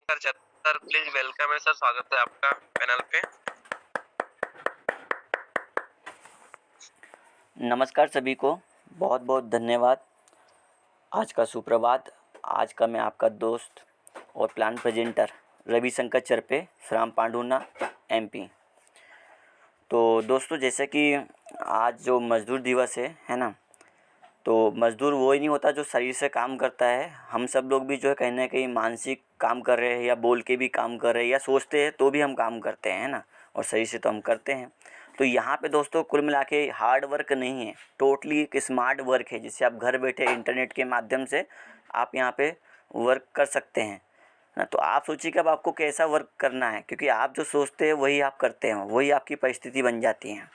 Sir please welcome है sir, स्वागत है आपका पैनल पे। नमस्कार सभी को, बहुत बहुत धन्यवाद। आज का सुप्रभात। आज का मैं आपका दोस्त और plan presenter Ravishankar Charpe, from Pandhurna, MP. तो दोस्तों, जैसे कि आज जो मज़दूर दिवस है ना, तो मज़दूर वो ही नहीं होता जो शरीर से काम करता है। हम सब लोग भी जो है कहीं ना कहीं मानसिक काम कर रहे हैं, या बोल के भी काम कर रहे हैं, या सोचते हैं तो भी हम काम करते हैं, है ना। और शरीर से तो हम करते हैं। तो यहाँ पे दोस्तों कुल मिला के हार्ड वर्क नहीं है, टोटली एक स्मार्ट वर्क है, जिससे आप घर बैठे इंटरनेट के माध्यम से आप यहाँ पे वर्क कर सकते हैं ना। तो आप सोचिए कि अब आपको कैसा वर्क करना है, क्योंकि आप जो सोचते हैं वही आप करते हैं, वही आपकी परिस्थिति बन जाती है।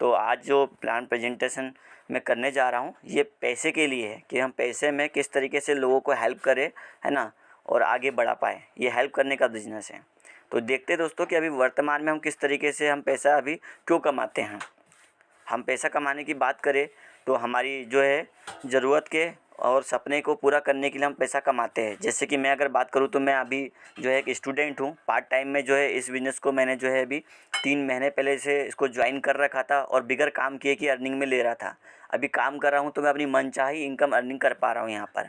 तो आज जो प्लान प्रेजेंटेशन मैं करने जा रहा हूँ, ये पैसे के लिए है कि हम पैसे में किस तरीके से लोगों को हेल्प करें, है ना, और आगे बढ़ा पाए। ये हेल्प करने का बिजनेस है। तो देखते हैं दोस्तों कि अभी वर्तमान में हम किस तरीके से हम पैसा अभी क्यों कमाते हैं। हम पैसा कमाने की बात करें तो हमारी जो है ज़रूरत के और सपने को पूरा करने के लिए हम पैसा कमाते हैं। जैसे कि मैं अगर बात करूँ तो मैं अभी जो है एक स्टूडेंट हूँ। पार्ट टाइम में जो है इस बिज़नेस को मैंने जो है अभी 3 महीने पहले से इसको ज्वाइन कर रखा था, और बिगर काम किए कि अर्निंग में ले रहा था। अभी काम कर रहा हूँ तो मैं अपनी मनचाही इनकम अर्निंग कर पा रहा हूँ यहाँ पर,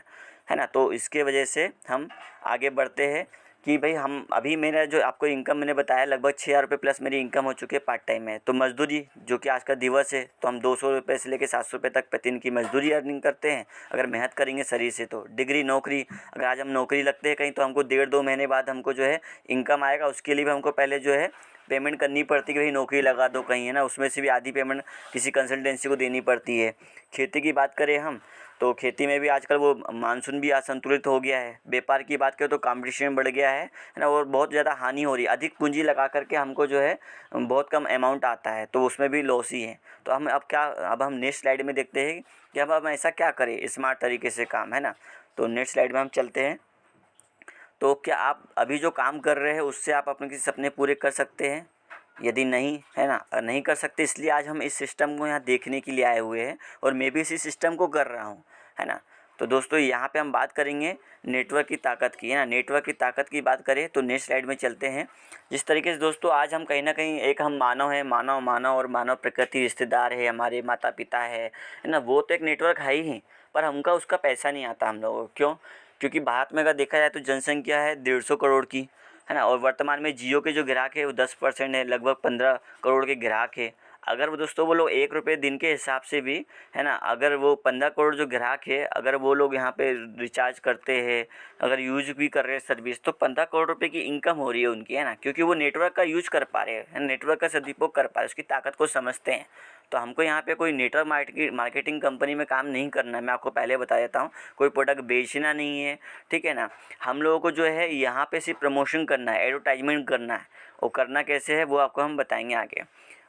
है ना। तो इसके वजह से हम आगे बढ़ते हैं कि भाई हम अभी मेरा जो आपको इनकम मैंने बताया लगभग 6,000 रुपये प्लस मेरी इनकम हो चुकी है पार्ट टाइम में। तो मज़दूरी जो कि आज का दिवस है, तो हम 200 रुपये से लेकर 700 रुपये तक प्रतिदिन की मज़दूरी अर्निंग करते हैं अगर मेहनत करेंगे शरीर से। तो डिग्री नौकरी, अगर आज हम नौकरी लगते हैं कहीं, तो हमको 1.5-2 महीने बाद हमको जो है इनकम आएगा। उसके लिए भी हमको पहले जो है पेमेंट करनी पड़ती है कि भाई नौकरी लगा दो कहीं, है ना। उसमें से भी आधी पेमेंट किसी कंसल्टेंसी को देनी पड़ती है। खेती की बात करें हम, तो खेती में भी आजकल वो मानसून भी असंतुलित हो गया है। व्यापार की बात करें तो कंपटीशन बढ़ गया है ना, और बहुत ज़्यादा हानि हो रही है। अधिक पूंजी लगा करके हमको जो है बहुत कम अमाउंट आता है, तो उसमें भी लॉस ही है। तो हम अब हम नेक्स्ट स्लाइड में देखते हैं कि अब हम ऐसा क्या करें स्मार्ट तरीके से काम, है ना। तो नेक्स्ट स्लाइड में हम चलते हैं। तो क्या आप अभी जो काम कर रहे हैं उससे आप अपने किसी सपने पूरे कर सकते हैं? यदि नहीं, है ना, नहीं कर सकते, इसलिए आज हम इस सिस्टम को यहाँ देखने के लिए आए हुए हैं, और मैं भी इसी सिस्टम को कर रहा हूँ, है ना। तो दोस्तों यहाँ पे हम बात करेंगे नेटवर्क की ताकत की, है ना। नेटवर्क की ताकत की बात करें तो नेक्स्ट स्लाइड में चलते हैं। जिस तरीके से दोस्तों आज हम कहीं ना कहीं एक हम मानव है, मानव मानव और मानव प्रकृति रिश्तेदार है, हमारे माता पिता है ना। वो तो एक नेटवर्क है ही, पर हमका उसका पैसा नहीं आता हम लोगों को। क्यों? क्योंकि भारत में अगर देखा जाए तो जनसंख्या है 150 करोड़ की, है ना। और वर्तमान में जियो के जो ग्राहक है वो 10% है, लगभग 15 करोड़ के ग्राहक है। अगर वो दोस्तों वो लोग 1 रुपये दिन के हिसाब से भी, है ना, अगर वो 15 करोड़ जो ग्राहक है, अगर वो लोग यहाँ पे रिचार्ज करते हैं, अगर यूज भी कर रहे हैं सर्विस, तो 15 करोड़ रुपए की इनकम हो रही है उनकी, है ना। क्योंकि वो नेटवर्क का यूज कर पा रहे हैं, नेटवर्क का सदुपयोग कर पा रहे हैं, उसकी ताकत को समझते हैं। तो हमको यहाँ पे कोई नेटवर्क मार्केटिंग कंपनी में काम नहीं करना है, मैं आपको पहले बता देता हूँ। कोई प्रोडक्ट बेचना नहीं है, ठीक है ना। हम लोगों को जो है यहाँ पे सिर्फ प्रमोशन करना है, एडवर्टाइजमेंट करना है। और करना कैसे है वो आपको हम बताएंगे आगे।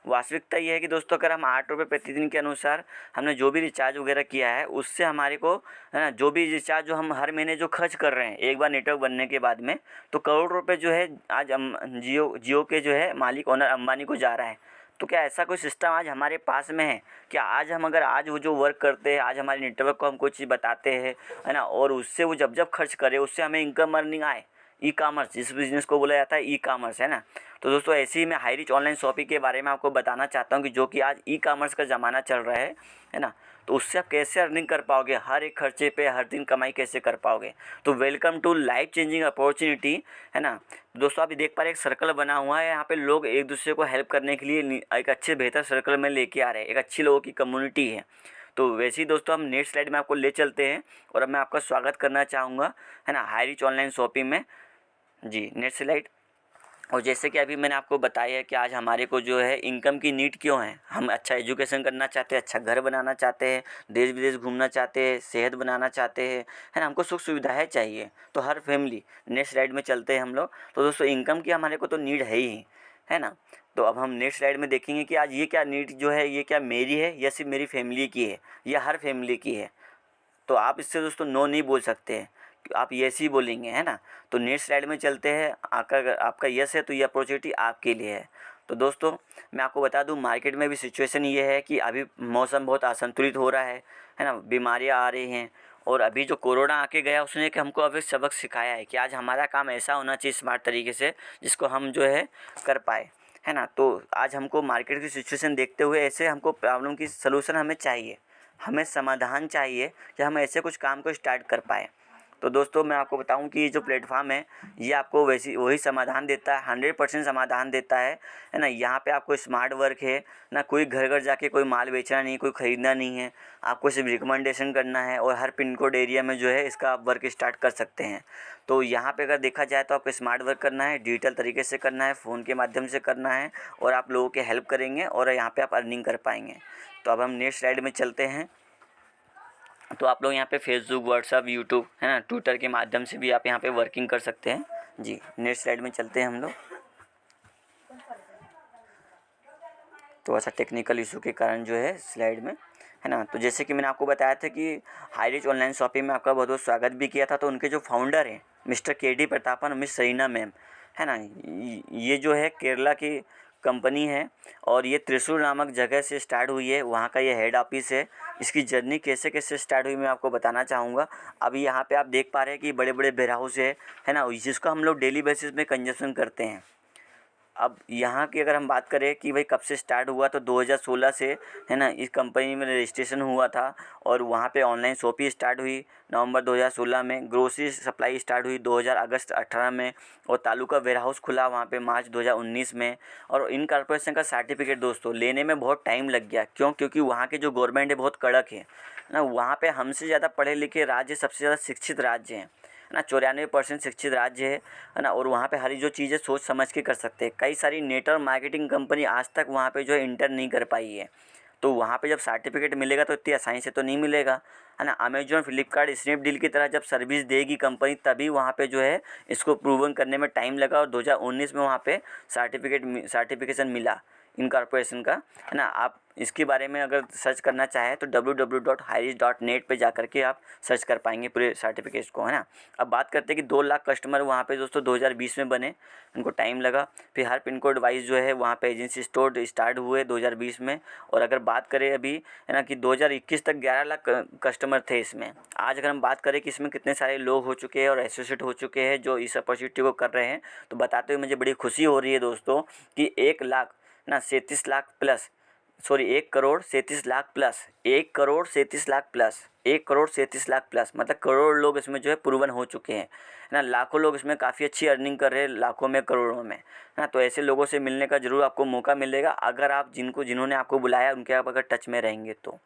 वास्तविकता ये है कि दोस्तों अगर हम 8 रुपये प्रतिदिन के अनुसार हमने जो भी रिचार्ज वगैरह किया है, उससे हमारे को, है ना, जो भी रिचार्ज जो हम हर महीने जो खर्च कर रहे हैं एक बार नेटवर्क बनने के बाद में, तो करोड़ रुपए जो है आज जियो के जो है मालिक ओनर अंबानी को जा रहा है। तो क्या ऐसा कोई सिस्टम आज हमारे पास में है? क्या आज हम अगर आज वो जो वर्क करते हैं, आज हमारे नेटवर्क को हम कोई चीज़ बताते हैं, है ना, और उससे वो जब जब खर्च करे उससे हमें इनकम अर्निंग आए? ई कामर्स, इस बिज़नेस को बोला जाता है ई कामर्स, है ना। तो दोस्तों ऐसे ही मैं हाई रिच ऑनलाइन शॉपिंग के बारे में आपको बताना चाहता हूँ कि जो कि आज ई कामर्स का ज़माना चल रहा है ना। तो उससे आप कैसे अर्निंग कर पाओगे, हर एक खर्चे पे हर दिन कमाई कैसे कर पाओगे। तो welcome to life changing opportunity, है ना। दोस्तों आप ये देख पा रहे हैं एक सर्कल बना हुआ है, यहाँ पे लोग एक दूसरे को हेल्प करने के लिए एक अच्छे बेहतर सर्कल में लेके आ रहे हैं, एक अच्छी लोगों की कम्युनिटी है। तो वैसे ही दोस्तों हम नेक्स्ट स्लाइड में आपको ले चलते हैं, और अब मैं आपका स्वागत करना चाहूँगा, है ना, हाई रिच ऑनलाइन शॉपिंग में। जी नेक्स्ट स्लाइड। और जैसे कि अभी मैंने आपको बताया है कि आज हमारे को जो है इनकम की नीड क्यों है। हम अच्छा एजुकेशन करना चाहते हैं, अच्छा घर बनाना चाहते हैं, देश विदेश घूमना चाहते हैं, सेहत बनाना चाहते हैं, है ना, हमको सुख सुविधाएं चाहिए। तो हर फैमिली, नेक्स्ट स्लाइड में चलते हैं हम लोग। तो दोस्तों इनकम की हमारे को तो नीड ही है ना। तो अब हम नेक्स्ट स्लाइड में देखेंगे कि आज ये क्या नीड जो है, ये क्या मेरी है या सिर्फ मेरी फैमिली की है, या हर फैमिली की है। तो आप इससे दोस्तों नो नहीं बोल सकते हैं, आप यस ही बोलेंगे, है ना। तो नेक्स्ट स्लाइड में चलते हैं। आपका यस है तो ये अपॉर्चुनिटी आपके लिए है। तो दोस्तों मैं आपको बता दूं मार्केट में भी सिचुएशन ये है कि अभी मौसम बहुत असंतुलित हो रहा है ना, बीमारियां आ रही हैं, और अभी जो कोरोना आके गया उसने कि हमको अब एक सबक सिखाया है कि आज हमारा काम ऐसा होना चाहिए स्मार्ट तरीके से जिसको हम जो है कर पाए, है ना। तो आज हमको मार्केट की सिचुएशन देखते हुए ऐसे हमको प्रॉब्लम की सलूशन हमें चाहिए, हमें समाधान चाहिए कि हम ऐसे कुछ काम को स्टार्ट कर पाएँ। तो दोस्तों मैं आपको बताऊं कि ये जो प्लेटफॉर्म है ये आपको वैसी वही समाधान देता है, 100% समाधान देता है ना। यहाँ पे आपको स्मार्ट वर्क है ना, कोई घर घर जाके कोई माल बेचना नहीं, कोई ख़रीदना नहीं है, आपको सिर्फ रिकमेंडेशन करना है और हर पिन कोड एरिया में जो है इसका आप वर्क स्टार्ट कर सकते हैं। तो यहाँ पे अगर देखा जाए तो आपको स्मार्ट वर्क करना है, डिजिटल तरीके से करना है, फ़ोन के माध्यम से करना है और आप लोगों की हेल्प करेंगे और यहाँ पर आप अर्निंग कर पाएंगे। तो अब हम नेक्स्ट स्लाइड में चलते हैं। तो आप लोग यहाँ पे फेसबुक, व्हाट्सअप, यूट्यूब, है ना, ट्विटर के माध्यम से भी आप यहाँ पे वर्किंग कर सकते हैं। जी नेक्स्ट स्लाइड में चलते हैं हम लोग। तो ऐसा टेक्निकल इशू के कारण जो है स्लाइड में, है ना। तो जैसे कि मैंने आपको बताया था कि हाईरिच ऑनलाइन शॉपिंग में आपका बहुत बहुत स्वागत भी किया था। तो उनके जो फाउंडर हैं मिस्टर के.डी. प्रतापन और मिस सरीना मैम, है ना, ये जो है केरला की कंपनी है और ये त्रिशूर नामक जगह से स्टार्ट हुई है, वहाँ का ये हेड ऑफिस है। इसकी जर्नी कैसे कैसे स्टार्ट हुई मैं आपको बताना चाहूँगा। अभी यहाँ पे आप देख पा रहे हैं कि बड़े बड़े वेयर हाउस है ना, जिसको हम लोग डेली बेसिस में कंजप्शन करते हैं। अब यहाँ की अगर हम बात करें कि भाई कब से स्टार्ट हुआ, तो 2016 से, है ना, इस कंपनी में रजिस्ट्रेशन हुआ था और वहाँ पे ऑनलाइन शॉपिंग स्टार्ट हुई नवंबर 2016 में। ग्रोसरी सप्लाई स्टार्ट हुई 2000 अगस्त 18 में और तालुका वेयर हाउस खुला वहाँ पे मार्च 2019 में। और इन कॉर्पोरेशन का सर्टिफिकेट दोस्तों लेने में बहुत टाइम लग गया, क्योंकि वहाँ के जो गवर्नमेंट है बहुत कड़क है ना। वहाँ पे हमसे ज़्यादा पढ़े लिखे राज्य, सबसे ज़्यादा शिक्षित राज्य हैं ना, 94% शिक्षित राज्य है ना। और वहाँ पे हर जो चीज़ें सोच समझ के कर सकते हैं। कई सारी नेटवर्क मार्केटिंग कंपनी आज तक वहाँ पे जो है इंटर नहीं कर पाई है। तो वहाँ पे जब सर्टिफिकेट मिलेगा तो इतनी आसानी से तो नहीं मिलेगा, है ना। अमेजॉन, फ्लिपकार्ट, स्नैपडील की तरह जब सर्विस देगी कंपनी तभी वहाँ पे जो है इसको प्रूवन करने में टाइम लगा और 2019 में वहाँ पे सर्टिफिकेशन मिला इन कॉर्पोरेशन का, है ना। आप इसके बारे में अगर सर्च करना चाहें तो www.hirich.net पे जा कर के आप सर्च कर पाएंगे पूरे सर्टिफिकेट्स को, है ना। अब बात करते हैं कि 2 लाख कस्टमर वहाँ पे दोस्तों 2020 में बने, उनको टाइम लगा। फिर हर पिन कोड वाइज जो है वहाँ पे एजेंसी स्टोर स्टार्ट हुए 2020 में। और अगर बात करें अभी, है ना, कि 2021 तक 11 लाख कस्टमर थे इसमें। आज अगर हम बात करें कि इसमें कितने सारे लोग हो चुके हैं और एसोसिएट हो चुके हैं जो इस अपॉर्चुनिटी को कर रहे हैं, तो बताते हुए मुझे बड़ी खुशी हो रही है दोस्तों कि 1 लाख ना 37 lakh plus, sorry 1 crore 37 lakh plus, 1 crore 37 lakh plus, 1 crore 37 lakh plus, मतलब करोड़ लोग इसमें जो है प्रूवन हो चुके हैं, है ना। लाखों लोग इसमें काफ़ी अच्छी अर्निंग कर रहे हैं, लाखों में, करोड़ों में, है ना। तो ऐसे लोगों से मिलने का ज़रूर आपको मौका मिलेगा अगर आप जिन्होंने आपको बुलाया उनके आप अगर टच में रहेंगे तो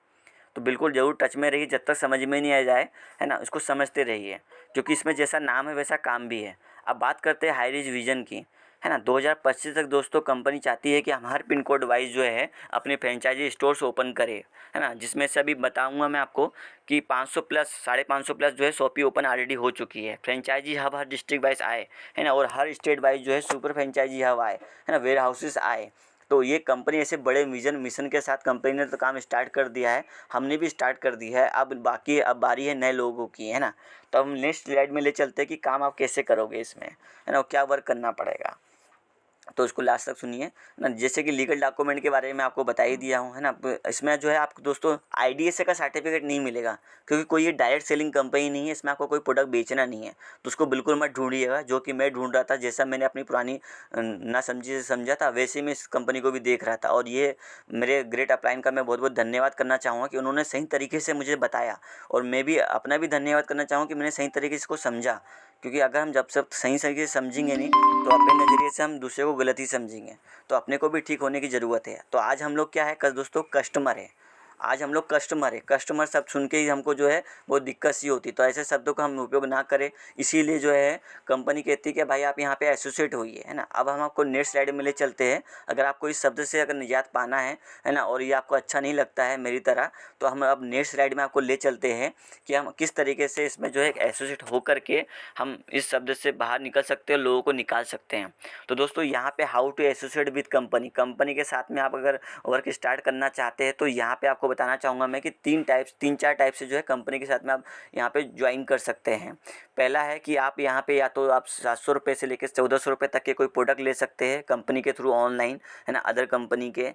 बिल्कुल ज़रूर टच में रहिए। जब तक समझ में नहीं आ जाए, है ना, उसको समझते रहिए, क्योंकि इसमें जैसा नाम है वैसा काम भी है। अब बात करते हैं हाईरिच विजन की, है ना। 2025 तक दोस्तों कंपनी चाहती है कि हम हर पिन कोड वाइज जो है अपने फ्रेंचाइजी स्टोर्स ओपन करें, है ना। जिसमें से अभी बताऊंगा मैं आपको कि 500 प्लस, 550 प्लस जो है शॉपी ओपन ऑलरेडी हो चुकी है। फ्रेंचाइजी हब हर डिस्ट्रिक्ट वाइज आए, है ना, और हर स्टेट वाइज जो है सुपर फ्रेंचाइजी हब आए, है ना, वेयर हाउसेस आए। तो ये कंपनी ऐसे बड़े विजन मिशन के साथ कंपनी ने तो काम स्टार्ट कर दिया है, हमने भी स्टार्ट कर दी है। अब बारी है नए लोगों की, है ना। तो हम नेक्स्ट स्लाइड में ले चलते हैं कि काम आप कैसे करोगे इसमें, है ना, क्या वर्क करना पड़ेगा। तो उसको लास्ट तक सुनिए ना। जैसे कि लीगल डॉक्यूमेंट के बारे में आपको बता ही दिया हूँ, है ना। इसमें जो है आपको दोस्तों IDSA का सर्टिफिकेट नहीं मिलेगा, क्योंकि कोई ये डायरेक्ट सेलिंग कंपनी नहीं है, इसमें आपको कोई प्रोडक्ट बेचना नहीं है। तो उसको बिल्कुल मत ढूंढिएगा, जो कि मैं ढूंढ रहा था। जैसा मैंने अपनी पुरानी ना समझी से समझा था, वैसे मैं इस कंपनी को भी देख रहा था। और ये मेरे ग्रेट अपलाइन का मैं बहुत बहुत धन्यवाद करना चाहूँगा कि उन्होंने सही तरीके से मुझे बताया, और मैं भी अपना भी धन्यवाद करना चाहूँगा कि मैंने सही तरीके से इसको समझा। क्योंकि अगर हम जब सब सही तरीके से समझेंगे नहीं तो अपने नज़रिए से हम दूसरे को गलत ही समझेंगे, तो अपने को भी ठीक होने की ज़रूरत है। तो आज हम लोग क्या है दोस्तों, कस्टमर है। आज हम लोग कस्टमर है। कस्टमर शब्द सुन के ही हमको जो है बहुत दिक्कत सी होती है, तो ऐसे शब्दों का हम उपयोग ना करें। इसीलिए जो है कंपनी कहती है कि भाई आप यहाँ पे एसोसिएट होइए, है ना। अब हम आपको नेक्स्ट स्लाइड में ले चलते हैं। अगर आपको इस शब्द से अगर निजात पाना है ना, और ये आपको अच्छा नहीं लगता है मेरी तरह, तो हम अब नेक्स्ट स्लाइड में आपको ले चलते हैं कि हम किस तरीके से इसमें जो है एसोसिएट होकर के हम इस शब्द से बाहर निकल सकते हैं, लोगों को निकाल सकते हैं। तो दोस्तों यहाँ पे how to associate with company के साथ में आप अगर वर्क स्टार्ट करना चाहते हैं, तो यहाँ पे आपको बताना चाहूँगा मैं कि 3 4 टाइप से जो है कंपनी के साथ में आप यहाँ पे ज्वाइन कर सकते हैं। पहला है कि आप यहाँ पे या तो आप 700 रुपये से लेकर 1400 रुपये तक के कोई प्रोडक्ट ले सकते हैं कंपनी के थ्रू ऑनलाइन, है ना, अदर कंपनी के।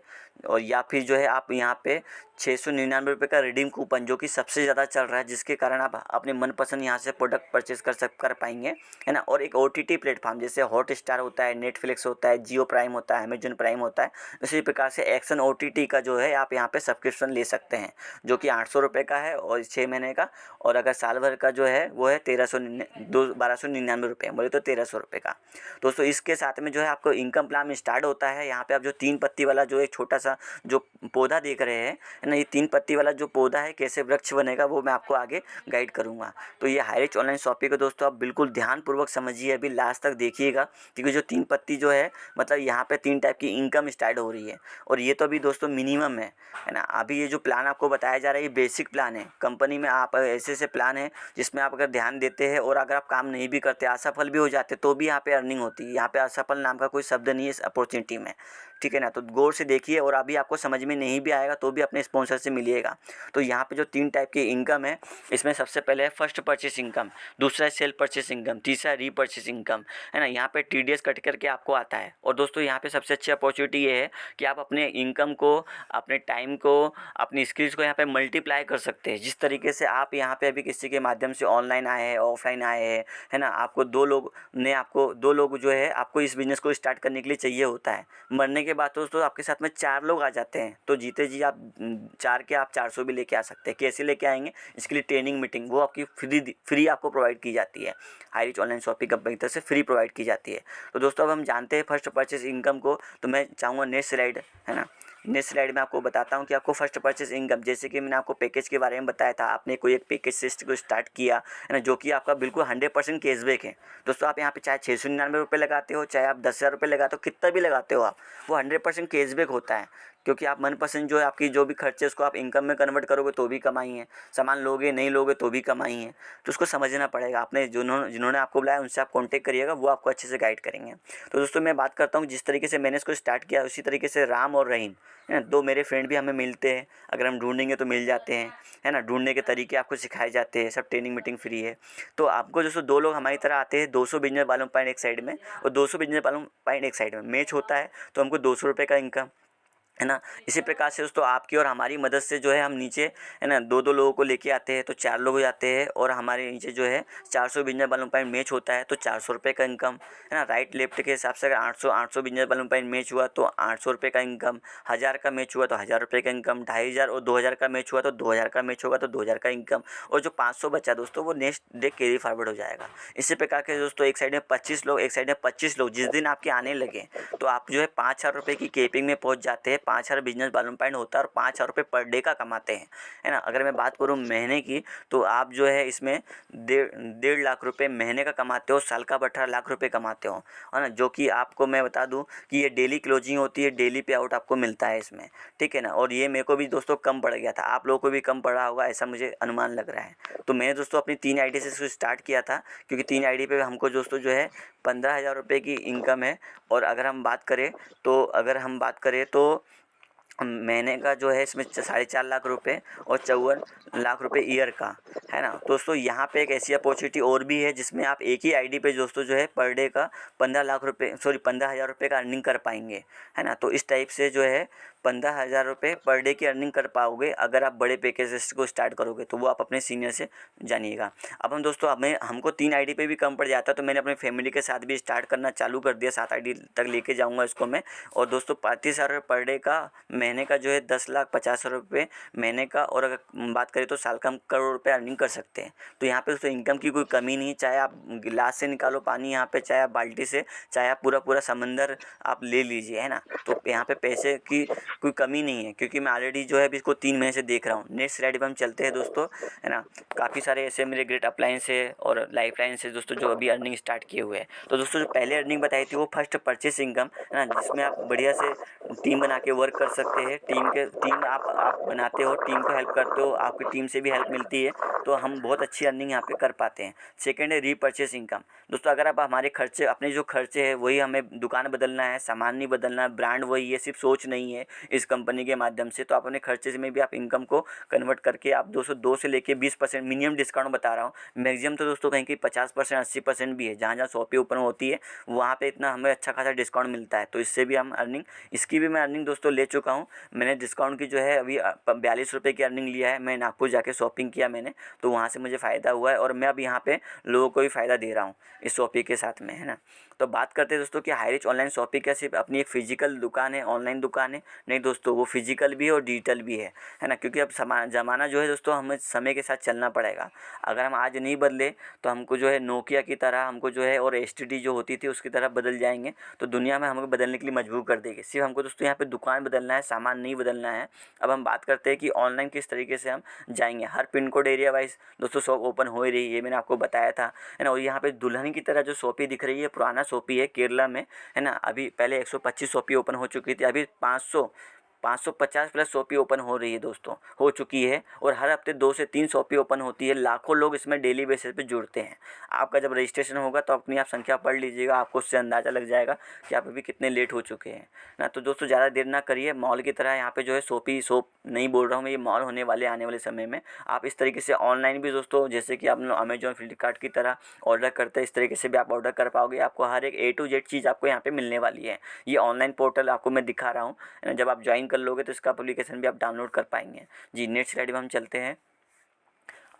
और या फिर जो है आप यहाँ पे 699 रुपये का रिडीम कूपन जो कि सबसे ज़्यादा चल रहा है, जिसके कारण आप अपने मनपसंद यहाँ से प्रोडक्ट परचेज कर पाएंगे, है ना। और एक OTT प्लेटफॉर्म जैसे हॉटस्टार होता है, नेटफ्लिक्स होता है, जियो प्राइम होता है, अमेजन प्राइम होता है, इसी प्रकार से एक्शन OTT का जो है आप यहाँ पे सब्सक्रिप्शन ले सकते हैं जो कि 800 रुपये का है और 6 महीने का। और अगर साल भर का जो है वो है 1299 रुपये, बोले तो 1300 रुपये का। दोस्तों इसके साथ में जो है आपको इनकम प्लान स्टार्ट होता है। यहाँ पे आप जो 3 पत्ती वाला जो एक छोटा सा जो पौधा देख रहे हैं, है ना, ये 3 पत्ती वाला जो पौधा है कैसे वृक्ष बनेगा वो मैं आपको आगे गाइड करूँगा। तो ये हाई रिच ऑनलाइन शॉपिंग को दोस्तों आप बिल्कुल ध्यानपूर्वक समझिए, अभी लास्ट तक देखिएगा, क्योंकि जो 3 पत्ती जो है मतलब यहाँ पे 3 टाइप की इनकम स्टार्ट हो रही है। और ये तो अभी दोस्तों मिनिमम है ना। अभी ये जो प्लान आपको बताया जा रहा है ये बेसिक प्लान है। कंपनी में आप ऐसे प्लान है जिसमें आप अगर ध्यान देते हैं और अगर आप काम नहीं भी करते, असफल भी हो जाते, तो भी यहाँ पे अर्निंग होती है। यहाँ पे असफल नाम का कोई शब्द नहीं है इस अपॉर्चुनिटी में, ठीक है ना। तो गौर से देखिए, और अभी आपको समझ में नहीं भी आएगा तो भी अपने स्पॉन्सर से मिलिएगा। तो यहाँ पे जो 3 टाइप की इनकम है, इसमें सबसे पहले है फर्स्ट परचेस इनकम, दूसरा है सेल परचेस इनकम, तीसरा रीपरचेस इनकम, है ना। यहाँ पे TDS कट करके आपको आता है। और दोस्तों यहाँ पे सबसे अच्छी अपॉर्चुनिटी ये है कि आप अपने इनकम को, अपने टाइम को, अपनी स्किल्स को यहाँ पे मल्टीप्लाई कर सकते हैं। जिस तरीके से आप यहाँ पे अभी किसी के माध्यम से ऑनलाइन आए हैं, ऑफलाइन आए हैं, है ना, आपको 2 लोग जो है आपको इस बिज़नेस को स्टार्ट करने के लिए चाहिए होता है। मरने के बाद दोस्तों आपके साथ में 4 लोग आ जाते हैं, तो जीते जी आप 4 के आप 400 भी लेके आ सकते हैं। कैसे लेके आएंगे, इसके लिए ट्रेनिंग मीटिंग वो आपकी फ्री आपको प्रोवाइड की जाती है। High rich online shopping company की तरफ से फ्री प्रोवाइड की जाती है। तो दोस्तों अब हम जानते हैं फर्स्ट परचेस इनकम को। तो मैं चाहूँगा नेक्स्ट स्लाइड, है ना, नेक्स्ट स्लाइड में आपको बताता हूँ कि आपको फर्स्ट परचेस इनकम, जैसे कि मैंने आपको पैकेज के बारे में बताया था, आपने कोई एक पैकेज सिस्ट को स्टार्ट किया, है ना, जो कि आपका बिल्कुल 100% कैशबैक है। दोस्तों आप यहाँ पे चाहे 699 रुपये लगाते हो, चाहे आप 10,000 रुपये लगाते हो, कितना भी लगाते हो आप, वो 100% कैशबैक होता है। क्योंकि आप मनपसंद जो है आपकी जो भी खर्चे उसको आप इनकम में कन्वर्ट करोगे तो भी कमाई है, सामान लोगे नहीं लोगे तो भी कमाई है। तो उसको समझना पड़ेगा। आपने जिन्होंने आपको बुलाया उनसे आप कांटेक्ट करिएगा, वो आपको अच्छे से गाइड करेंगे। तो दोस्तों मैं बात करता हूँ जिस तरीके से मैंने इसको स्टार्ट किया, उसी तरीके से राम और रहीम, है ना, 2 मेरे फ्रेंड भी हमें मिलते हैं। अगर हम ढूंढेंगे तो मिल जाते हैं, है ना। ढूंढने के तरीके आपको सिखाए जाते हैं, सब ट्रेनिंग मीटिंग फ्री है। तो आपको दोस्तों 2 लोग हमारी तरह आते हैं, 200 बिजनेस वालों पॉइंट एक साइड में और 200 बिजनेस वालों पॉइंट एक साइड में मैच होता है, तो हमको 200 रुपये का इनकम, है ना। इसी प्रकार से दोस्तों आपकी और हमारी मदद से जो है हम नीचे, है ना, 2-2 लोगों को लेके आते हैं तो 4 लोग हो जाते हैं। और हमारे नीचे जो है 400 बिजनेस वालों पॉइंट मैच होता है तो 400 रुपये का इनकम, है ना। राइट लेफ्ट के हिसाब से अगर 800 बिजनेस वालों पॉइंट मैच हुआ तो 800 रुपये का इनकम, 1000 का मैच हुआ तो 1000 रुपये का इनकम, 2500 और 2000 का मैच हुआ तो 2000 का मैच होगा तो 2000 का इनकम। और जो 500 बचा दोस्तों वो नेक्स्ट डे कैरी फॉरवर्ड हो जाएगा। इसी प्रकार के दोस्तों एक साइड में 25 लोग, एक साइड में 25 लोग, जिस दिन आपके आने लगे तो आप जो है 5000 रुपये की केपिंग में पहुँच जाते हैं। 5000 बिजनेस पॉइंट होता है और 5000 रुपये पर डे का कमाते हैं, है ना। अगर मैं बात करूँ महीने की तो आप जो है इसमें 1.5 लाख रुपये महीने का कमाते हो, साल का 18 लाख रुपये कमाते हो, है ना। जो कि आपको मैं बता दूं कि ये डेली क्लोजिंग होती है, डेली पे आउट आपको मिलता है इसमें, ठीक है ना। और ये मेरे को भी दोस्तों कम पड़ गया था, आप लोगों को भी कम पड़ा होगा ऐसा मुझे अनुमान लग रहा है। तो मैंने दोस्तों अपनी 3 आईडी से इसको स्टार्ट किया था, क्योंकि 3 आईडी पे हमको दोस्तों जो है 15,000 रुपये की इनकम है। और अगर हम बात करें तो महीने का जो है इसमें 4.5 लाख रुपए और 54 लाख रुपए ईयर का, है ना। दोस्तों यहाँ पे एक ऐसी अपॉर्चुनिटी और भी है जिसमें आप एक ही आईडी पे दोस्तों जो है पर डे का 15,000 रुपये का अर्निंग कर पाएंगे, है ना। तो इस टाइप से जो है 15,000 रुपये पर डे की अर्निंग कर पाओगे अगर आप बड़े पैकेजेस को स्टार्ट करोगे, तो वो आप अपने सीनियर से जानिएगा। अब हमको 3 आईडी पे भी कम पड़ जाता, तो मैंने अपनी फैमिली के साथ भी स्टार्ट करना चालू कर दिया, 7 आईडी तक लेके जाऊँगा इसको मैं। और दोस्तों 35,000 रुपये पर डे का, महीने का जो है 10,50,000 रुपये महीने का। और अगर बात करें तो साल का हम करोड़ रुपये अर्निंग कर सकते हैं। तो यहाँ पे दोस्तों इनकम की कोई कमी नहीं, चाहे आप गिलास से निकालो पानी यहाँ पे, चाहे आप बाल्टी से, चाहे आप पूरा समंदर आप ले लीजिए, है ना। तो यहाँ पे पैसे की कोई कमी नहीं है, क्योंकि मैं ऑलरेडी जो है अभी इसको 3 महीने से देख रहा हूँ। नेक्स्ट स्लाइड पे हम चलते हैं दोस्तों, है ना। काफ़ी सारे ऐसे मेरे ग्रेट अप्लायंस है और लाइफ लाइन से दोस्तों जो अभी अर्निंग स्टार्ट किए हुए हैं। तो दोस्तों जो पहले अर्निंग बताई थी वो फर्स्ट परचेस इनकम, है ना, जिसमें आप बढ़िया से टीम बना के वर्क कर सकते सकते हैं। टीम आप बनाते हो, टीम को हेल्प करते हो, आपकी टीम से भी हेल्प मिलती है, तो हम बहुत अच्छी अर्निंग यहाँ पे कर पाते हैं। सेकंड है रीपर्चेस इनकम। दोस्तों अगर आप हमारे खर्चे, अपने जो खर्चे हैं वही, हमें दुकान बदलना है, सामान नहीं बदलना है, ब्रांड वही है, सिर्फ सोच नहीं है इस कंपनी के माध्यम से, तो आप अपने खर्चे में भी आप इनकम को कन्वर्ट करके आप 202 से लेके 20% मिनिमम डिस्काउंट बता रहा हूँ। मैक्सिमम तो दोस्तों कहीं कहीं 50% 80% भी है। जहाँ जहाँ शॉपें ओपन होती है वहाँ पे इतना हमें अच्छा खासा डिस्काउंट मिलता है, तो इससे भी हम अर्निंग, इसकी भी मैं अर्निंग दोस्तों ले चुका हूँ। मैंने डिस्काउंट की जो है अभी 42 रुपये की अर्निंग लिया है। मैं नागपुर जाके शॉपिंग किया मैंने, तो वहाँ से मुझे फ़ायदा हुआ है और मैं अब यहाँ पे लोगों को भी फ़ायदा दे रहा हूँ इस शॉपिंग के साथ में, है ना। तो बात करते हैं दोस्तों कि हाईरिच ऑनलाइन शॉपिंग क्या सिर्फ अपनी एक फिजिकल दुकान है, ऑनलाइन दुकान है? नहीं दोस्तों, वो फिजिकल भी है और डिजिटल भी है ना। क्योंकि अब ज़माना जो है दोस्तों, हमें समय के साथ चलना पड़ेगा। अगर हम आज नहीं बदले तो हमको जो है नोकिया की तरह, हमको जो है, और एसटीडी जो होती थी उसकी तरह बदल जाएंगे, तो दुनिया में हमको बदलने के लिए मजबूर कर देगी। सिर्फ हमको दोस्तों यहाँ पे दुकान बदलना है, सामान नहीं बदलना है। अब हम बात करते हैं कि ऑनलाइन किस तरीके से हम जाएंगे। Her pin code area wise दोस्तों शॉप ओपन हो ही रही है, मैंने आपको बताया था, है ना। और यहाँ पे दुल्हन की तरह जो शॉपी दिख रही है, पुराना शॉपी है केरला में, है ना। अभी पहले 125 शॉपी ओपन हो चुकी थी, अभी 550 प्लस शॉपी ओपन हो रही है दोस्तों, हो चुकी है। और हर हफ्ते 2 से 3 शॉपी ओपन होती है। लाखों लोग इसमें डेली बेसिस पे जुड़ते हैं। आपका जब रजिस्ट्रेशन होगा तो अपनी आप संख्या पढ़ लीजिएगा, आपको उससे अंदाज़ा लग जाएगा कि आप अभी कितने लेट हो चुके हैं ना। तो दोस्तों ज़्यादा देर ना करिए, मॉल की तरह यहाँ पे जो है शॉप नहीं बोल रहा हूँ मैं, ये मॉल होने वाले आने वाले समय में। आप इस तरीके से ऑनलाइन भी दोस्तों, जैसे कि आप अमेजॉन, फ्लिपकार्ट की तरह ऑर्डर करते हैं, इस तरीके से भी आप ऑर्डर कर पाओगे। आपको हर एक A to Z चीज़ आपको यहाँ पे मिलने वाली है। ये ऑनलाइन पोर्टल आपको मैं दिखा रहा हूँ, जब आप ज्वाइन कर लोगे तो इसका एप्लीकेशन भी आप डाउनलोड कर पाएंगे। जी, नेक्स्ट स्लाइड में हम चलते हैं।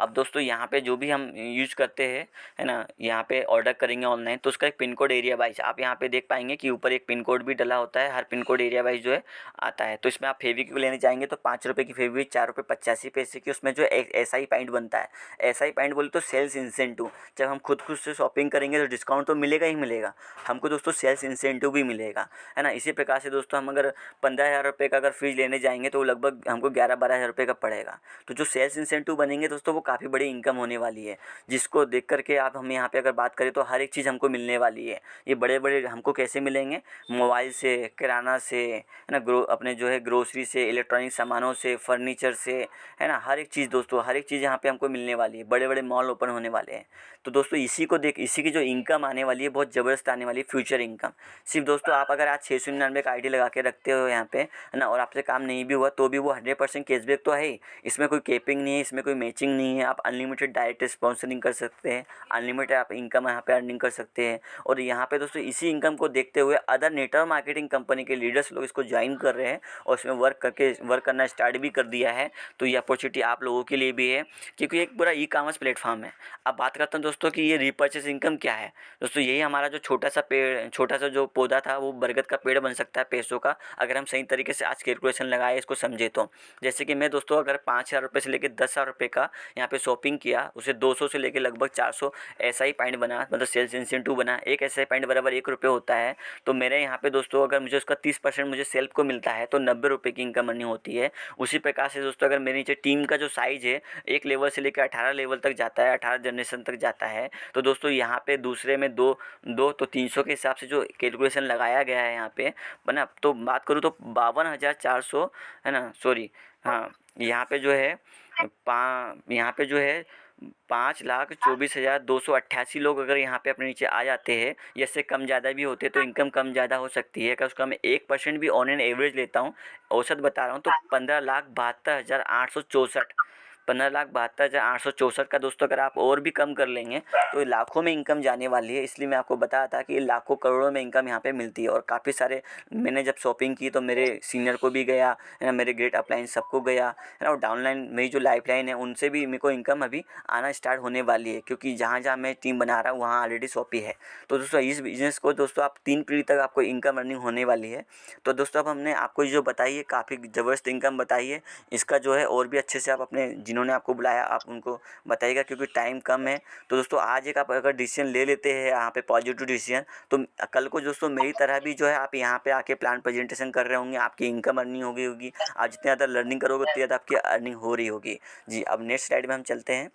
अब दोस्तों यहाँ पे जो भी हम यूज़ करते हैं, है ना, यहाँ पे ऑर्डर करेंगे ऑनलाइन, तो उसका एक पिन कोड एरिया वाइज आप यहाँ पे देख पाएंगे कि ऊपर एक पिन कोड भी डला होता है। Her pin code area wise जो है आता है। तो इसमें आप फेविक्विक लेने जाएंगे तो 5 रुपये की फेविक्विक, 4 रुपये 85 पैसे की, उसमें जो SI पॉइंट बनता है। SI पॉइंट बोले तो सेल्स इंसेंटिव। जब हम खुद से शॉपिंग करेंगे तो डिस्काउंट तो मिलेगा ही मिलेगा, हमको दोस्तों सेल्स इंसेंटिव भी मिलेगा, है ना। इसी प्रकार से दोस्तों हम अगर 15,000 रुपये का अगर फ्रिज लेने जाएंगे तो लगभग हमको 11-12 हज़ार रुपये का पड़ेगा। तो जो सेल्स इंसेंटिव बनेंगे दोस्तों, वो काफ़ी बड़ी इनकम होने वाली है, जिसको देख करके आप, हम यहाँ पे अगर बात करें तो हर एक चीज़ हमको मिलने वाली है। ये बड़े बड़े हमको कैसे मिलेंगे? मोबाइल से, किराना से, है ना, अपने जो है ग्रोसरी से, इलेक्ट्रॉनिक सामानों से, फर्नीचर से, है ना। हर एक चीज़ दोस्तों, हर एक चीज़ यहाँ पे हमको मिलने वाली है। बड़े बड़े मॉल ओपन होने वाले हैं। तो दोस्तों इसी की जो इनकम आने वाली है बहुत ज़बरदस्त आने वाली है, फ्यूचर इनकम। सिर्फ दोस्तों आप अगर आज 699 का ID लगा के रखते हो यहाँ पे, है ना, और आपसे काम नहीं भी हुआ तो भी वो 100% कैशबैक तो है ही। इसमें कोई कैपिंग नहीं है, इसमें कोई मैचिंग नहीं है। आप अनलिमिटेड डायरेक्ट स्पॉन्सरिंग कर सकते हैं, अनलिमिटेड आप इनकम यहाँ पे अर्निंग कर सकते हैं। और यहाँ पे दोस्तों इसी इनकम को देखते हुए अदर नेटवर्क मार्केटिंग कंपनी के लीडर्स लोग इसको ज्वाइन कर रहे हैं और इसमें वर्क करना स्टार्ट भी कर दिया है। तो ये अपॉर्चुनिटी आप लोगों के लिए भी है, क्योंकि एक पूरा ई-कॉमर्स प्लेटफॉर्म है। अब बात करता हूँ दोस्तों कि ये रीपर्चेस इनकम क्या है। दोस्तों यही हमारा जो छोटा सा जो पौधा था, वो बरगद का पेड़ बन सकता है पैसों का, अगर हम सही तरीके से आज कैलकुलेशन लगाए, इसको समझे तो। जैसे कि मैं दोस्तों अगर 5,000 रुपये से लेकर 10,000 रुपये का यहाँ पे शॉपिंग किया, उसे 200 से लेकर लगभग 400 SI पॉइंट बना, मतलब सेल्स इंसेंटिव बना। एक SI पॉइंट बराबर 1 रुपये होता है। तो मेरे यहाँ पे दोस्तों अगर मुझे उसका 30% मुझे सेल्फ को मिलता है तो 90 रुपये की इनकम अर्निंग होती है। उसी प्रकार से दोस्तों अगर मेरे नीचे टीम का जो साइज़ है 1 लेवल से लेकर 18 लेवल तक जाता है, 18 जनरेशन तक जाता है, तो दोस्तों यहाँ पे दूसरे में दो तो 300 के हिसाब से जो कैलकुलेशन लगाया गया है यहाँ पे बना। तो बात करूँ तो 52,400, है ना, सॉरी, हाँ, यहाँ पे जो है 5,24,288 लोग अगर यहाँ पे अपने नीचे आ जाते हैं, या इससे कम ज़्यादा भी होते हैं, तो इनकम कम ज़्यादा हो सकती है। अगर उसका मैं 1% भी ऑन एन एवरेज लेता हूँ, औसत बता रहा हूँ, तो 15,72,864 का दोस्तों अगर आप और भी कम कर लेंगे तो लाखों में इनकम जाने वाली है। इसलिए मैं आपको बताया था कि लाखों करोड़ों में इनकम यहाँ पे मिलती है। और काफ़ी सारे, मैंने जब शॉपिंग की तो मेरे सीनियर को भी गया, है ना, मेरे ग्रेट अपलाइन सबको गया, है ना। और डाउनलाइन मेरी जो लाइफलाइन है उनसे भी मेरे को इनकम अभी आना स्टार्ट होने वाली है, क्योंकि जहाँ जहाँ मैं टीम बना रहा हूँ वहाँ ऑलरेडी शॉपी है। तो दोस्तों इस बिज़नेस को दोस्तों आप 3 पीढ़ी तक आपको इनकम अर्निंग होने वाली है। तो दोस्तों अब हमने आपको जो बताई है काफ़ी ज़बरदस्त इनकम बताई है। इसका जो है और भी अच्छे से आप अपने, जिन्होंने आपको बुलाया आप उनको बताइएगा, क्योंकि टाइम कम है। तो दोस्तों आज एक आप अगर डिसीजन ले लेते हैं यहाँ पे पॉजिटिव डिसीजन, तो कल को दोस्तों मेरी तरह भी जो है आप यहाँ पे आके प्लान प्रेजेंटेशन कर रहे होंगे, आपकी इनकम अर्निंग होगी। आप जितनी ज़्यादा लर्निंग करोगे उतनी ज़्यादा आपकी अर्निंग हो रही होगी। जी, अब नेक्स्ट स्लाइड में हम चलते हैं।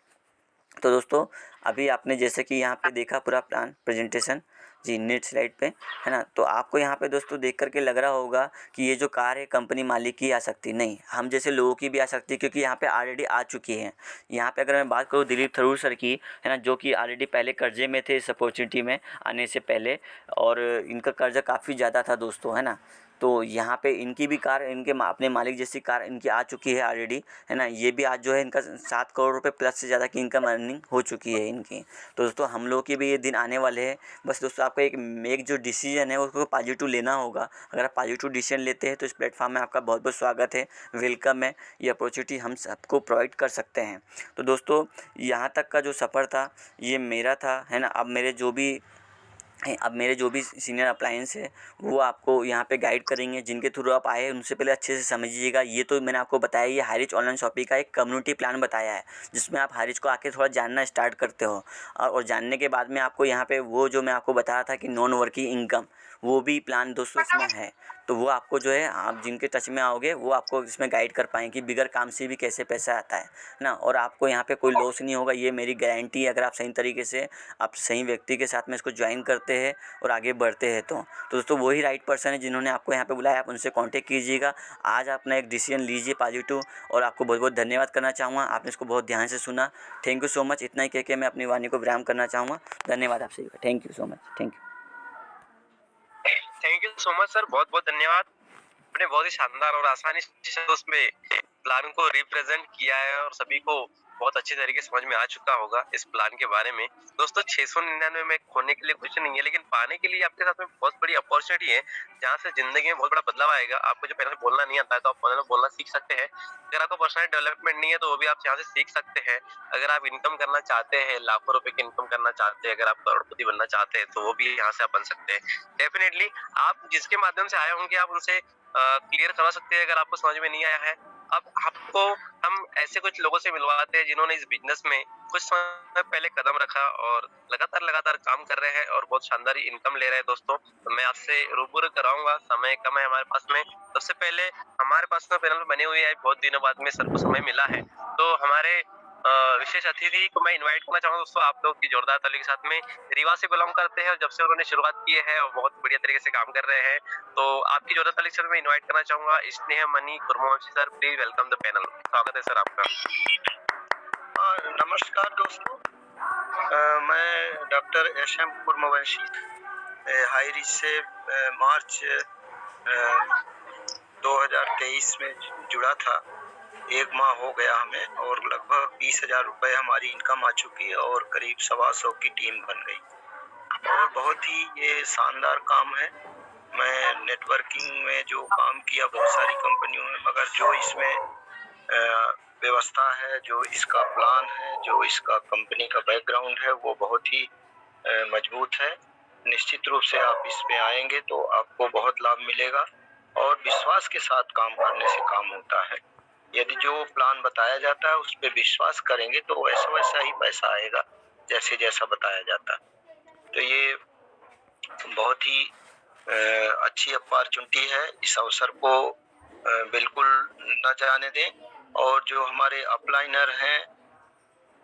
तो दोस्तों अभी आपने जैसे कि यहाँ पे देखा पूरा प्लान प्रेजेंटेशन जी नेट स्लाइड पे, है ना। तो आपको यहाँ पे दोस्तों देख करके लग रहा होगा कि ये जो कार है कंपनी मालिक की आ सकती, नहीं, हम जैसे लोगों की भी आ सकती है, क्योंकि यहाँ पे ऑलरेडी आ चुकी है। यहाँ पे अगर मैं बात करूँ दिलीप थरूर सर की, है ना, जो कि ऑलरेडी पहले कर्जे में थे इस अपॉर्चुनिटी में आने से पहले, और इनका कर्जा काफ़ी ज़्यादा था दोस्तों, है ना। तो यहाँ पे इनकी भी कार, इनके अपने मालिक जैसी कार इनकी आ चुकी है ऑलरेडी, है ना। ये भी आज जो है इनका 7 करोड़ रुपए प्लस से ज़्यादा की इनकम अर्निंग हो चुकी है इनकी। तो दोस्तों हम लोग के भी ये दिन आने वाले हैं। बस दोस्तों आपको एक जो डिसीजन है उसको पॉजिटिव लेना होगा। अगर आप पॉजिटिव डिसीजन लेते हैं तो इस प्लेटफॉर्म में आपका बहुत बहुत स्वागत है, वेलकम है। ये अपॉर्चुनिटी हम सबको प्रोवाइड कर सकते हैं। तो दोस्तों यहाँ तक का जो सफ़र था ये मेरा था, है ना। अब मेरे जो भी सीनियर अप्लायंस है वो आपको यहाँ पे गाइड करेंगे। जिनके थ्रू आप आए उनसे पहले अच्छे से समझिएगा। ये तो मैंने आपको बताया, ये हाईरिच ऑनलाइन शॉपिंग का एक कम्युनिटी प्लान बताया है, जिसमें आप हाईरिच को आके थोड़ा जानना स्टार्ट करते हो। और जानने के बाद में आपको यहाँ पे वो जो मैं आपको बताया था कि नॉन वर्किंग इनकम, वो भी प्लान दोस्तों इसमें है। तो वो आपको जो है, आप जिनके टच में आओगे वो आपको इसमें गाइड कर पाएंगे कि बिगर काम से भी कैसे पैसा आता है ना। और आपको यहाँ पे कोई लॉस नहीं होगा, ये मेरी गारंटी है। अगर आप सही तरीके से आप सही व्यक्ति के साथ में इसको ज्वाइन करते हैं और आगे बढ़ते हैं तो दोस्तों वही राइट पर्सन है जिन्होंने आपको यहाँ पे बुलाया। आप उनसे कांटेक्ट कीजिएगा। आज अपना एक डिसीजन लीजिए पॉजिटिव, और आपको बहुत बहुत धन्यवाद करना चाहूँगा। आपने इसको बहुत ध्यान से सुना। Thank you so much. इतना ही कह के मैं अपनी वाणी को विराम करना चाहूँगा। धन्यवाद आप सभी का। Thank you so much. Thank you. Thank you so much sir, बहुत बहुत धन्यवाद। आपने बहुत ही शानदार और आसानी से उसमें प्लान को रिप्रेजेंट किया है और सभी को बहुत अच्छी तरीके से समझ में आ चुका होगा इस प्लान के बारे में। दोस्तों 699 में खोने के लिए कुछ नहीं है, लेकिन पाने के लिए आपके साथ में बहुत बड़ी अपॉर्चुनिटी है, जहाँ से जिंदगी में बहुत बड़ा बदलाव आएगा। आपको जो पहले बोलना नहीं आता है तो आप पहले बोलना सीख सकते हैं। अगर आपको पर्सनल डेवलपमेंट नहीं है तो वो भी आप यहाँ से सीख सकते हैं। अगर आप इनकम करना चाहते हैं, लाखों रुपए की इनकम करना चाहते हैं, अगर आप करोड़पति बनना चाहते हैं तो वो भी यहाँ से आप बन सकते हैं। डेफिनेटली आप जिसके माध्यम से आए होंगे आप उनसे क्लियर करवा सकते हैं अगर आपको समझ में नहीं आया है। अब आपको हम ऐसे कुछ लोगों से मिलवाते हैं जिन्होंने इस बिजनेस में कुछ समय पहले कदम रखा और लगातार काम कर रहे हैं और बहुत शानदार इनकम ले रहे हैं। दोस्तों तो मैं आपसे रूबरू कराऊंगा, समय कम है हमारे पास में। सबसे पहले हमारे पास में पैनल बने हुए हैं, बहुत दिनों बाद में सर को समय मिला है, तो हमारे विशेष अतिथि को मैं इनवाइट करना चाहूंगा। दोस्तों आप लोग की जोरदार ताली के साथ में रीवा से बिलोंग करते हैं और जब से उन्होंने शुरुआत की है और बहुत बढ़िया तरीके से काम कर रहे हैं, तो आपकी जोरदार ताली के साथ में इनवाइट करना चाहूंगा Sneh Mani Kuramvanshi sir. Please welcome the panel. स्वागत है सर आपका। नमस्कार दोस्तों, मैं डॉक्टर एस.एम. कुरमवंशी हाईरिच से मार्च 2023 में जुड़ा था। 1 माह हो गया हमें और लगभग 20,000 रुपये हमारी इनकम आ चुकी है और करीब 125 की टीम बन गई और बहुत ही ये शानदार काम है। मैं नेटवर्किंग में जो काम किया बहुत सारी कंपनियों में, मगर जो इसमें व्यवस्था है, जो इसका प्लान है, जो इसका कंपनी का बैकग्राउंड है, वो बहुत ही मजबूत है। निश्चित रूप से आप इस पे आएंगे तो आपको बहुत लाभ मिलेगा और विश्वास के साथ काम करने से काम होता है। यदि जो प्लान बताया जाता है उस पे विश्वास करेंगे तो वैसा वैसा ही पैसा आएगा जैसे जैसा बताया जाता है। तो ये बहुत ही अच्छी अपॉर्चुनिटी है। इस अवसर को बिल्कुल न जाने दें। और जो हमारे अपलाइनर हैं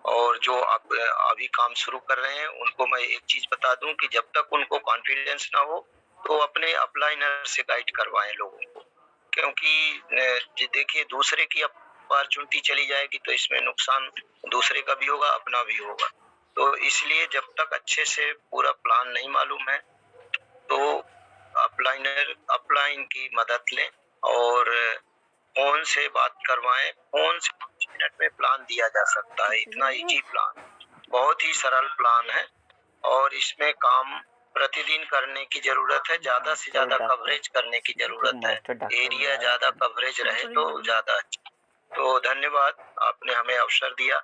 और जो अभी काम शुरू कर रहे हैं उनको मैं एक चीज बता दूं कि जब तक उनको कॉन्फिडेंस ना हो तो अपने अपलाइनर से गाइड करवाएं लोगों को, क्योंकि देखिए दूसरे की अपॉर्चुनिटी चली जाएगी तो इसमें नुकसान दूसरे का भी होगा, अपना भी होगा। तो इसलिए जब तक अच्छे से पूरा प्लान नहीं मालूम है तो अपलाइन की मदद लें और फोन से बात करवाएं। फोन से 5 मिनट में प्लान दिया जा सकता है, इतना इजी प्लान, बहुत ही सरल प्लान है और इसमें काम प्रतिदिन करने की जरूरत है, ज्यादा से ज्यादा कवरेज करने की जरूरत है। एरिया ज्यादा कवरेज रहे तो ज्यादा अच्छा। तो धन्यवाद, आपने हमें अवसर दिया।